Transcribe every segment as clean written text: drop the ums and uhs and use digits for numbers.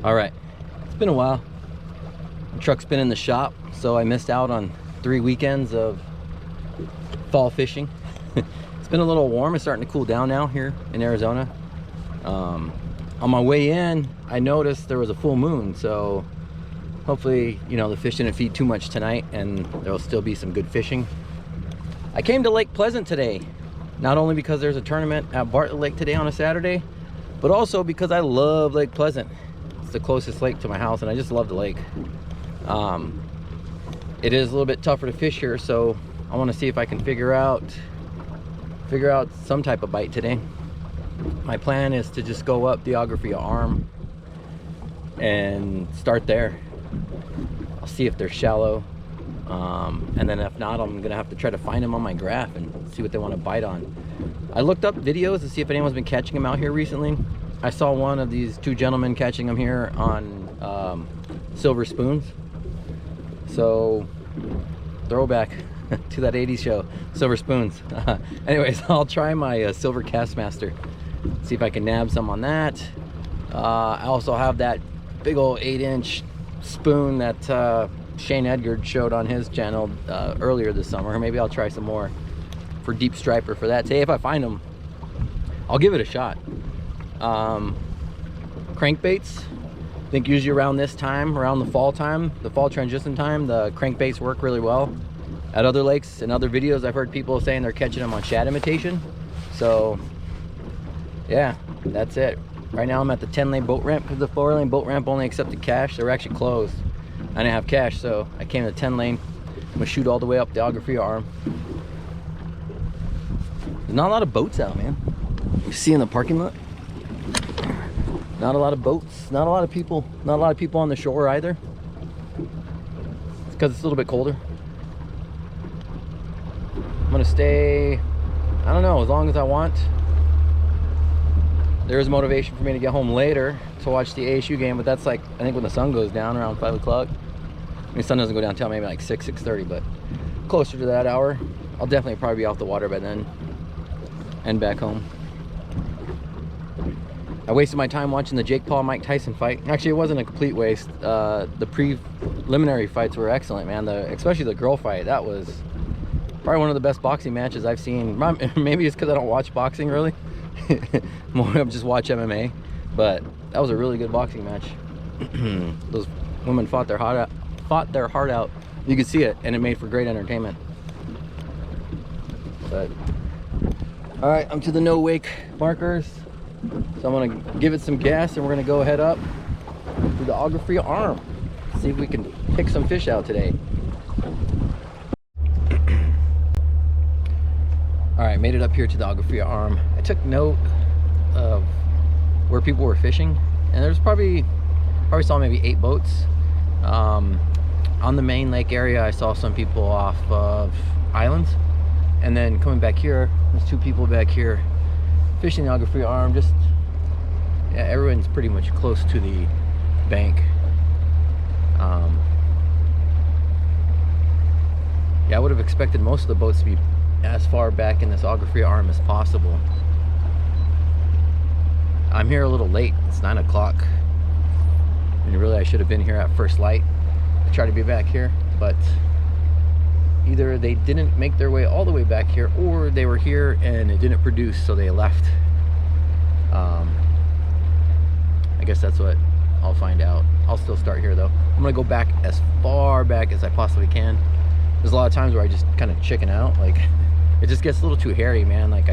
All right, it's been a while. The truck's been in the shop, so I missed out on 3 weekends of fall fishing. It's been a little warm. It's starting to cool down now here in Arizona. On my way in, I noticed there was a full moon, so hopefully, you know, the fish didn't feed too much tonight and there'll still be some good fishing. I came to Lake Pleasant today, not only because there's a tournament at Bartlett Lake today on a Saturday, but also because I love Lake Pleasant. It's the closest lake to my house and I just love the lake. It is a little bit tougher to fish here, so I want to see if I can figure out some type of bite today. My plan is to just go up the Agua Arm and start there. I'll see if they're shallow, and then if not, I'm gonna have to try to find them on my graph and see what they want to bite on. I looked up videos to see if anyone's been catching them out here recently. I saw one of these two gentlemen catching them here on silver spoons. So throwback to that 80s show, Silver Spoons. Anyways, I'll try my Silver Castmaster, see if I can nab some on that. I also have that big old 8-inch spoon that Shane Edgar showed on his channel earlier this summer. Maybe I'll try some more for deep striper for that. Say if I find them, I'll give it a shot. Crankbaits, I think usually around this time, around the fall time, the fall transition time, the crankbaits work really well. At other lakes and other videos, I've heard people saying they're catching them on shad imitation. So yeah, that's it. Right now I'm at the 10-lane boat ramp because the 4-lane boat ramp only accepted cash. They were actually closed. I didn't have cash, so I came to the 10-lane. I'm gonna shoot all the way up the Agua Arm. There's not a lot of boats out, man. You see in the parking lot? Not a lot of boats, not a lot of people, not a lot of people on the shore either. It's because it's a little bit colder. I'm gonna stay, I don't know, as long as I want. There's motivation for me to get home later to watch the ASU game, but that's like, I think when the sun goes down around 5 o'clock. I mean, the sun doesn't go down until maybe like 6:30, but closer to that hour. I'll definitely probably be off the water by then and back home. I wasted my time watching the Jake Paul Mike Tyson fight. Actually, it wasn't a complete waste. The preliminary fights were excellent, man. Especially the girl fight. That was probably one of the best boxing matches I've seen. Maybe it's because I don't watch boxing really. More of just watch MMA. But that was a really good boxing match. Those women fought their heart out. You could see it, and it made for great entertainment. But all right, I'm to the no wake markers. So I'm gonna give it some gas and we're gonna go head up to the Agua Arm. See if we can pick some fish out today. All right, made it up here to the Agua Arm. I took note of where people were fishing, and there's probably saw maybe 8 boats. On the main lake area, I saw some people off of islands, and then coming back here, there's 2 people back here fishing the Agua Arm. Just, yeah, everyone's pretty much close to the bank. Yeah, I would have expected most of the boats to be as far back in this Agua Arm as possible. I'm here a little late. It's 9 o'clock, and really I should have been here at first light. I try to be back here, but either they didn't make their way all the way back here, or they were here and it didn't produce, so they left. I guess that's what I'll find out. I'll still start here though. I'm gonna go back as far back as I possibly can. There's a lot of times where I just kind of chicken out. Like, it just gets a little too hairy, man. Like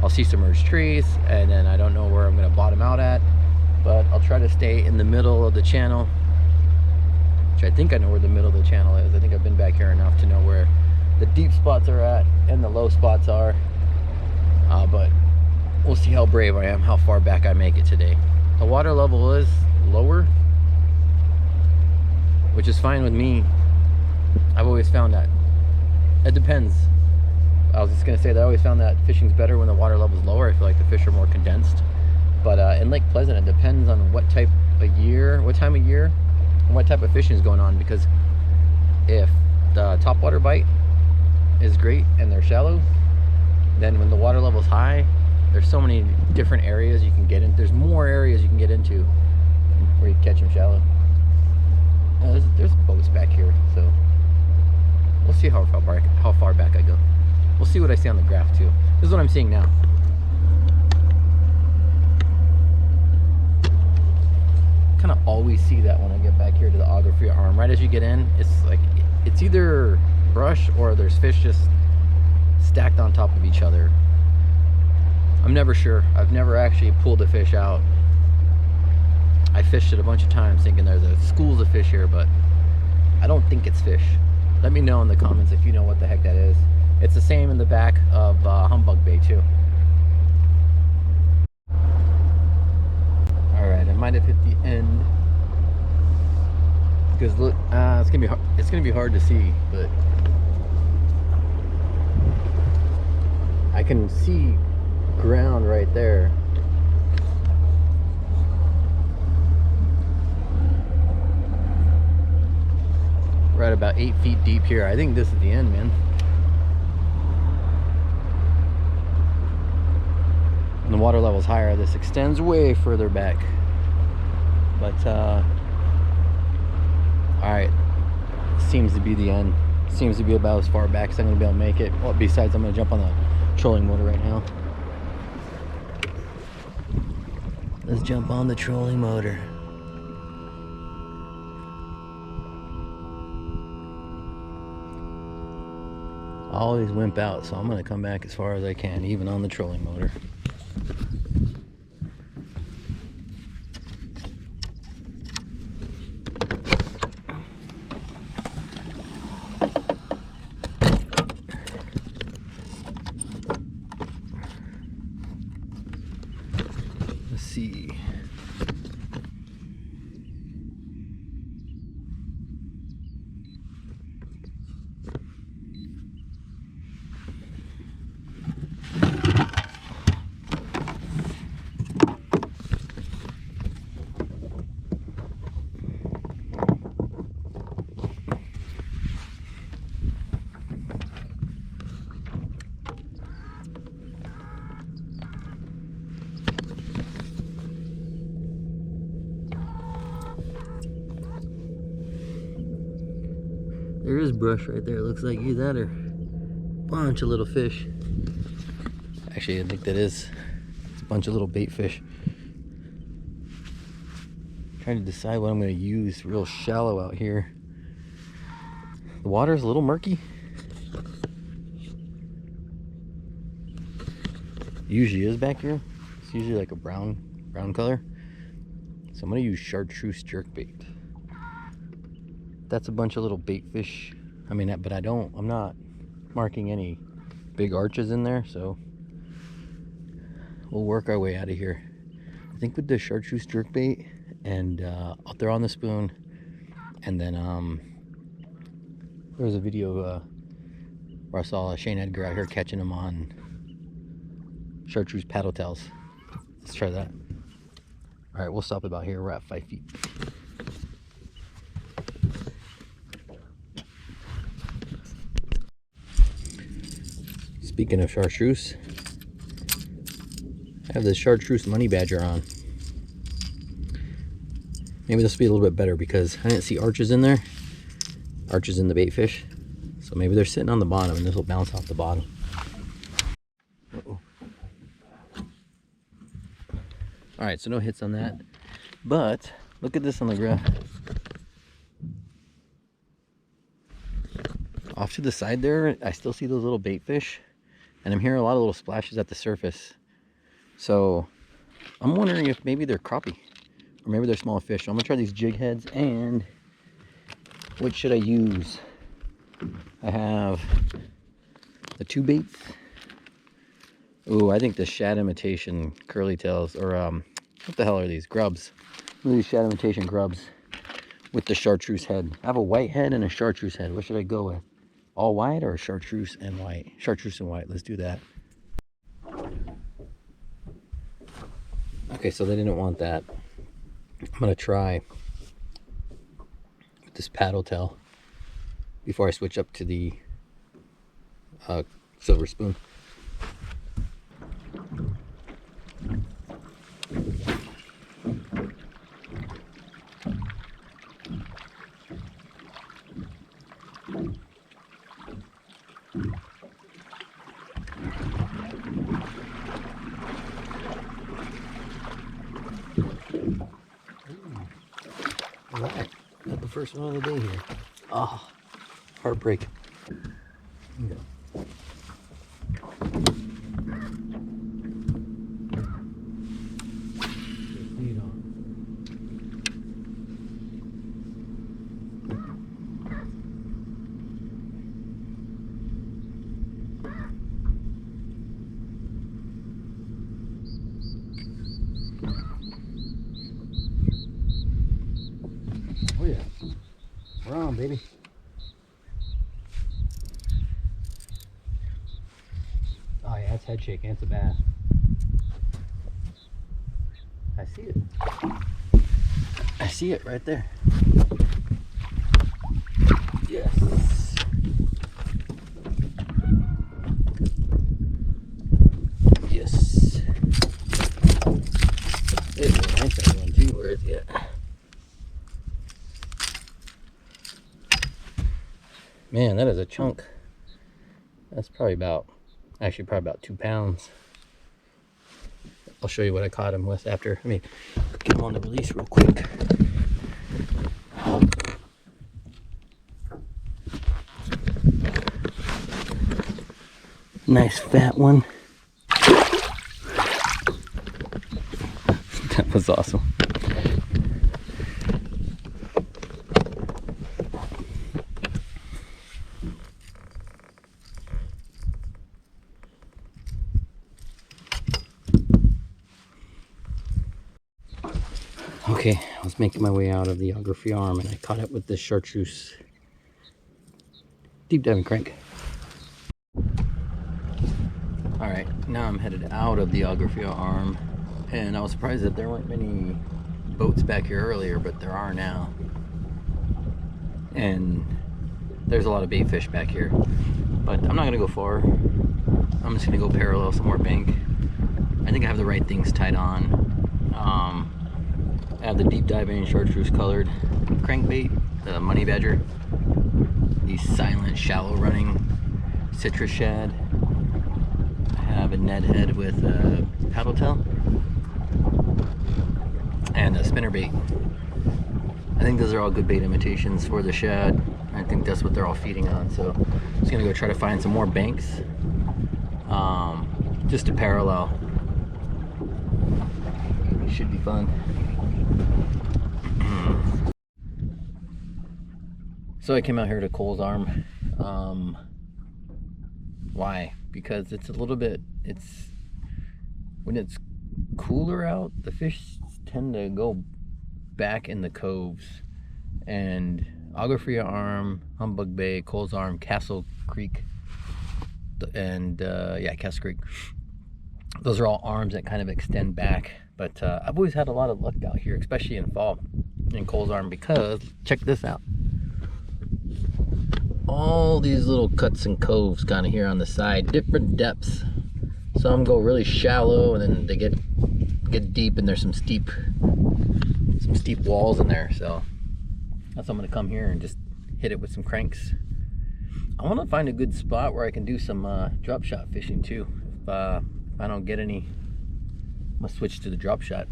I'll see submerged trees and then I don't know where I'm gonna bottom out at, but I'll try to stay in the middle of the channel, which I think I know where the middle of the channel is. I think I've been back here enough to know where the deep spots are at and the low spots are. But we'll see how brave I am, how far back I make it today. The water level is lower, which is fine with me. I've always found that. It depends. I was just gonna say that I always found that fishing's better when the water level is lower. I feel like the fish are more condensed. But in Lake Pleasant, it depends on what time of year, and what type of fishing is going on. Because if the topwater bite is great and they're shallow, then when the water level is high, there's so many different areas you can get in. There's more areas you can get into where you catch them shallow. There's boats back here, so we'll see how far back I go. We'll see what I see on the graph too. This is what I'm seeing now. Kind of always see that when I get back here to the Agua Fria arm. Right as you get in, it's like it's either brush or there's fish just stacked on top of each other. I'm never sure. I've never actually pulled a fish out. I fished it a bunch of times thinking there's a schools of fish here, but I don't think it's fish. Let me know in the comments if you know what the heck that is. It's the same in the back of Humbug Bay too. Alright, I might have hit the end. Because look, it's gonna be hard to see, but I can see ground right there. Right about 8 feet deep here. I think this is the end, man. And the water level's higher. This extends way further back. But alright. Seems to be the end. Seems to be about as far back as I'm gonna be able to make it. Well, besides I'm gonna jump on the trolling motor right now. Let's jump on the trolling motor. I always wimp out, so I'm gonna come back as far as I can, even on the trolling motor. Let's see. There is brush right there. It looks like either that or a bunch of little fish. Actually, I think that is. It's a bunch of little bait fish. Trying to decide what I'm going to use. Real shallow out here. The water is a little murky. Usually is back here. It's usually like a brown color. So I'm going to use chartreuse jerkbait. That's a bunch of little bait fish. I mean, but I'm not marking any big arches in there, so we'll work our way out of here. I think with the chartreuse jerkbait and I'll throw on the spoon, and then there was a video where I saw Shane Edgar out here catching them on chartreuse paddle tails. Let's try that. All right, we'll stop about here. We're at 5 feet. Speaking of chartreuse, I have this chartreuse money badger on. Maybe this will be a little bit better because I didn't see arches in there. Arches in the bait fish. So maybe they're sitting on the bottom and this will bounce off the bottom. Uh-oh. Alright, so no hits on that. But look at this on the graph. Off to the side there, I still see those little bait fish. And I'm hearing a lot of little splashes at the surface. So I'm wondering if maybe they're crappie. Or maybe they're small fish. So I'm going to try these jig heads. And what should I use? I have the 2 baits. Ooh, I think the shad imitation curly tails. Or what the hell are these? Grubs. These shad imitation grubs with the chartreuse head. I have a white head and a chartreuse head. What should I go with? All white or chartreuse and white? Chartreuse and white. Let's do that. Okay, so they didn't want that. I'm going to try with this paddle tail before I switch up to the silver spoon. First one of the day here. Oh, heartbreak. Okay. Oh yeah, we're on, baby. Oh yeah, it's head shaking. It's a bass. I see it. I see it right there. Yes. Yes. It's a nice one too. Where is it at? Man, that is a chunk. That's probably about, actually probably about 2 pounds. I'll show you what I caught him with after. Let me get him on the release real quick. Nice fat one. That was awesome. Okay, I was making my way out of the Geography Arm and I caught it with this chartreuse deep diving crank. Alright, now I'm headed out of the Geography Arm, and I was surprised that there weren't many boats back here earlier, but there are now. And there's a lot of bait fish back here. But I'm not going to go far. I'm just going to go parallel some more bank. I think I have the right things tied on. I have the deep diving chartreuse colored crankbait, the money badger, the silent shallow running citrus shad. I have a Ned head with a paddle tail and a spinnerbait. I think those are all good bait imitations for the shad. I think that's what they're all feeding on. So I'm just gonna go try to find some more banks just to parallel. It should be fun. So I came out here to Cole's Arm. Why? Because it's a little bit, when it's cooler out, the fish tend to go back in the coves. And Agua Arm, Humbug Bay, Cole's Arm, Castle Creek, and yeah, Castle Creek. Those are all arms that kind of extend back. But I've always had a lot of luck out here, especially in fall in Cole's Arm, because check this out. All these little cuts and coves kind of here on the side, different depths. Some go really shallow and then they get deep, and there's some steep walls in there. So that's why I'm gonna come here and just hit it with some cranks. I want to find a good spot where I can do some drop shot fishing too. If I don't get any, I'm gonna switch to the drop shot.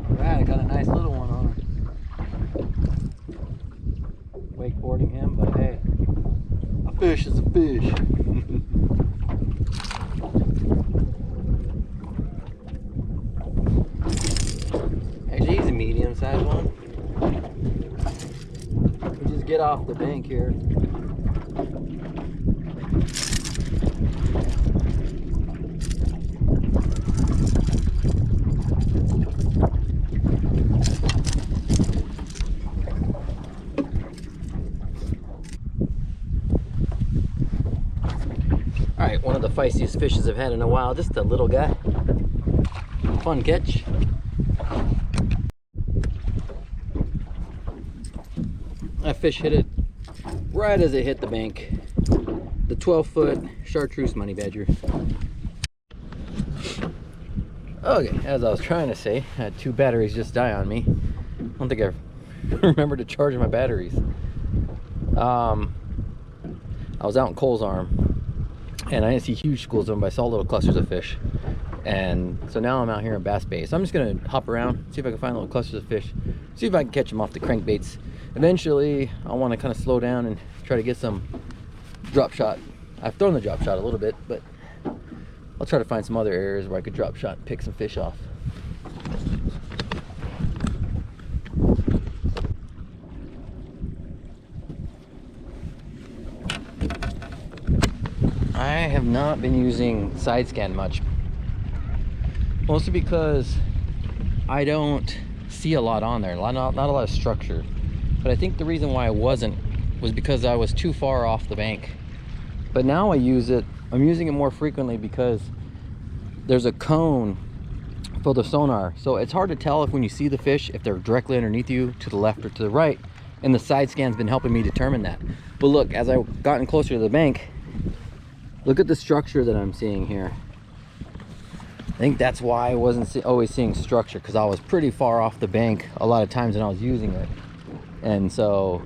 Alright, I got a nice little one on. Wakeboarding him, but hey, a fish is a fish. Actually, he's a medium-sized one. We just get off the bank here. Alright, one of the feistiest fishes I've had in a while, just a little guy. Fun catch. That fish hit it right as it hit the bank. The 12-foot chartreuse money badger. Okay, as I was trying to say, I had 2 batteries just die on me. I don't think I've remember to charge my batteries. I was out in Cole's Arm, and I didn't see huge schools of them, but I saw little clusters of fish. And so now I'm out here in Bass Bay. So I'm just gonna hop around, see if I can find little clusters of fish, see if I can catch them off the crankbaits. Eventually, I want to kind of slow down and try to get some drop shot. I've thrown the drop shot a little bit, but I'll try to find some other areas where I could drop shot and pick some fish off. I have not been using side scan much, mostly because I don't see a lot on there, not a lot of structure. But I think the reason why I wasn't was because I was too far off the bank. But now I use it, I'm using it more frequently because there's a cone for the sonar. So it's hard to tell if when you see the fish, if they're directly underneath you, to the left or to the right. And the side scan's been helping me determine that. But look, as I've gotten closer to the bank, look at the structure that I'm seeing here. I think that's why I wasn't always seeing structure, because I was pretty far off the bank a lot of times when I was using it. And so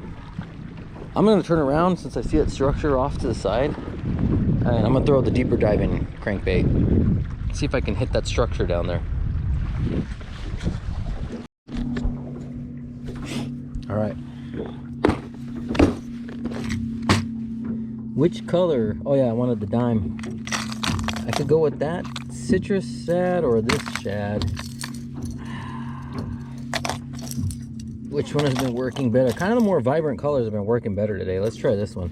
I'm going to turn around since I see that structure off to the side, and I'm going to throw the deeper diving crankbait. See if I can hit that structure down there. All right. Which color? Oh yeah, I wanted the dime. I could go with that citrus shad or this shad. Which one has been working better? Kind of the more vibrant colors have been working better today. Let's try this one.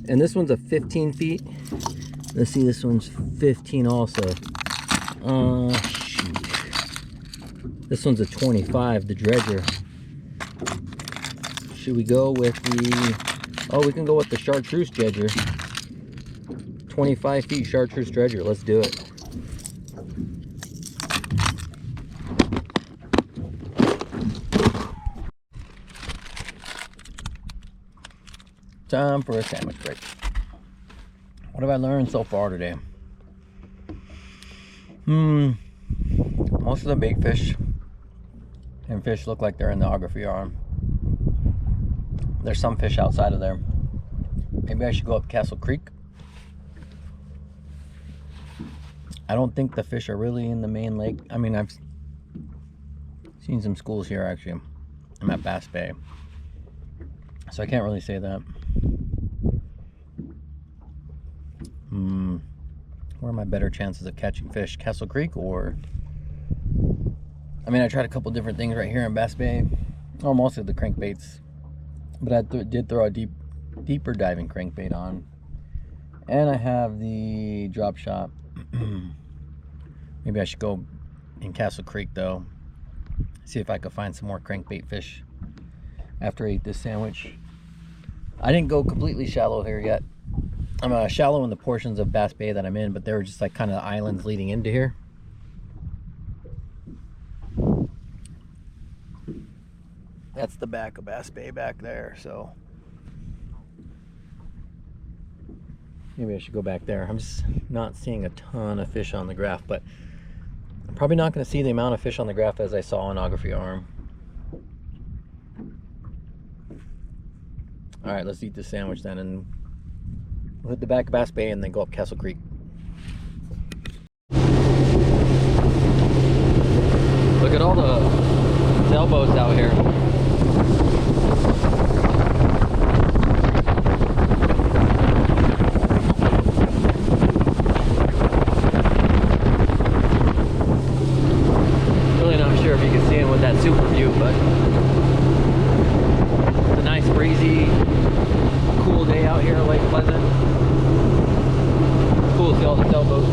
And this one's a 15 feet. Let's see, this one's 15 also. Shoot. This one's a 25, the dredger. Should we go with the... Oh, we can go with the chartreuse dredger. 25 feet chartreuse dredger. Let's do it. Time for a sandwich break. What have I learned so far today? Most of the bait fish and fish look like they're in the Auger Arm. There's some fish outside of there. Maybe I should go up Castle Creek. I don't think the fish are really in the main lake. I mean, I've seen some schools here actually. I'm at Bass Bay, so I can't really say that. Where are my better chances of catching fish? Castle Creek or... I mean, I tried a couple different things right here in Bass Bay. Oh, mostly the crankbaits. But I did throw a deeper diving crankbait on. And I have the drop shot. Maybe I should go in Castle Creek though. See if I could find some more crankbait fish after I eat this sandwich. I didn't go completely shallow here yet. I'm shallow in the portions of Bass Bay that I'm in, but they were just like kind of islands leading into here. That's the back of Bass Bay back there, so maybe I should go back there. I'm just not seeing a ton of fish on the graph, but I'm probably not going to see the amount of fish on the graph as I saw on Auger Arm. All right, let's eat this sandwich then, and we'll hit the back of Bass Bay and then go up Castle Creek. Look at all the sailboats out here. Really not sure if you can see it with that super view, but it's a nice breezy, cool day out here at Lake Pleasant. Cool to see all the sailboats.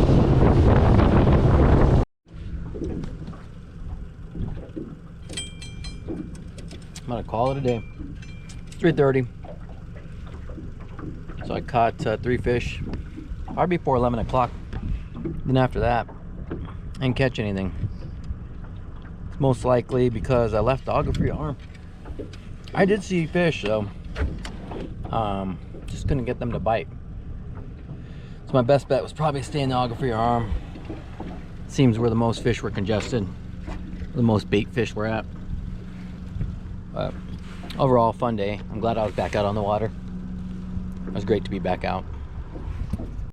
I'm gonna call it a day. It's 3:30. So I caught 3 fish, probably before 11 o'clock. Then after that, I didn't catch anything. It's most likely because I left the Auger Arm. I did see fish though. Just couldn't get them to bite. So my best bet was probably stay in the Auger Arm. Seems where the most fish were congested, the most bait fish were at. But overall, fun day. I'm glad I was back out on the water. It was great to be back out.